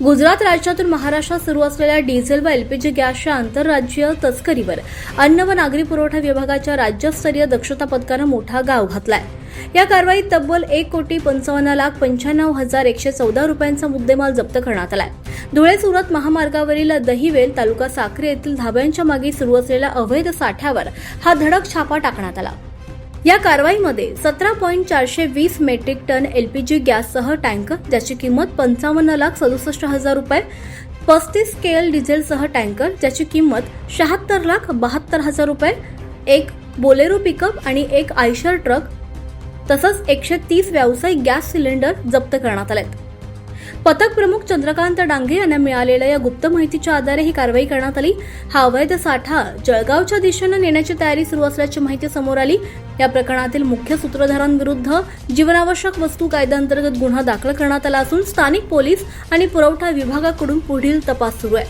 गुजरात राज्यातून महाराष्ट्रात सुरू असलेल्या डिझेल व एलपीजी गॅसच्या आंतरराज्यीय तस्करीवर अन्न व नागरी पुरवठा विभागाच्या राज्यस्तरीय दक्षता पथकानं मोठा गाव घातलाय। या कारवाईत तब्बल 1,55,95,114 रुपयांचा मुद्देमाल जप्त करण्यात आलाय। धुळे सुरत महामार्गावरील दहिवेल तालुका साक्री येथील धाब्यांच्या मागे सुरू असलेल्या अवैध साठ्यावर हा धडक छापा टाकण्यात आला। या कारवाईमध्ये 17.420 मेट्रिक टन एलपीजी गॅससह टँकर ज्याची किंमत 55,67,000 रुपये, 35 केएल डिझेलसह टँकर ज्याची किंमत 76,72,000 रुपये, एक बोलेरो पिकअप आणि एक आयशर ट्रक तसंच 130 व्यावसायिक गॅस सिलेंडर जप्त करण्यात आलेत। पथक प्रमुख चंद्रकांत डांगे यांना मिळालेल्या या गुप्त माहितीच्या आधारे ही कारवाई करण्यात आली। हा अवैध साठा जळगावच्या दिशेने नेण्याची तयारी सुरू असल्याची माहिती समोर आली। या प्रकरणातील मुख्य सूत्रधारांविरुद्ध जीवनावश्यक वस्तू कायद्याअंतर्गत गुन्हा दाखल करण्यात आला असून स्थानिक पोलीस आणि पुरवठा विभागाकडून पुढील तपास सुरू आहे।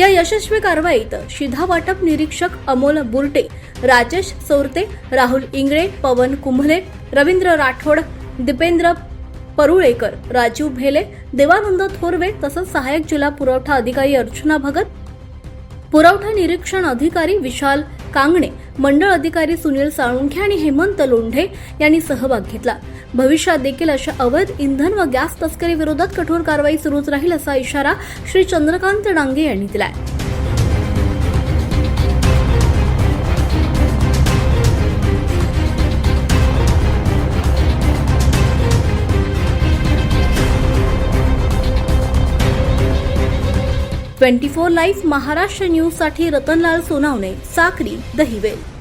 या यशस्वी कारवाईत शिधा वाटप निरीक्षक अमोल बुर्टे, राजेश चौरते, राहुल इंगळे, पवन कुंभले, रवींद्र राठोड, दीपेंद्र परुळेकर, राजीव भेले, देवानंद थोरवे तसंच सहाय्यक जिल्हा पुरवठा अधिकारी अर्चना भगत, पुरवठा निरीक्षण अधिकारी विशाल कांगणे, मंडळ अधिकारी सुनील साळुंखे आणि हेमंत लोंढे यांनी सहभाग घेतला। भविष्यात देखील अशा अवैध इंधन व गॅस तस्करी विरोधात कठोर कारवाई सुरूच राहील असा इशारा श्री चंद्रकांत डांगे यांनी दिलाय। 24 लाईव्ह महाराष्ट्र न्यूज साठी रतनलाल सोनावणे, साक्री, दहिवेल।